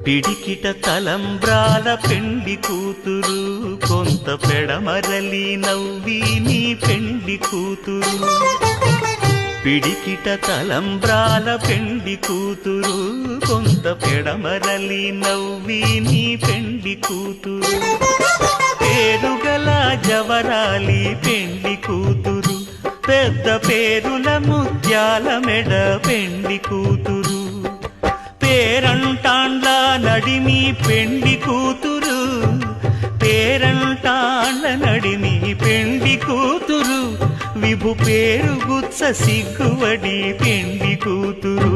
పిడికిట తలంబ్రాల పెండి కూతురు కొంత పెడమరలి నవ్వి నీ పెండి కూతురు పిడికిట తలంబ్రాల పెండి కూతురు కొంత పెడమరలి నవ్వి నీ పెండి కూతురు పేరుగల జవరాలి పెండి కూతురు పెద్ద పేరుల ముత్యాల మెడ పెండి కూతురు పేరంటాండ్ల నడిమి పెండి కూతురు పేరంటాండ్ల నడిమి పెండి కూతురు విభు పేరు గుత్స సిగ్గువడి పెండి కూతురు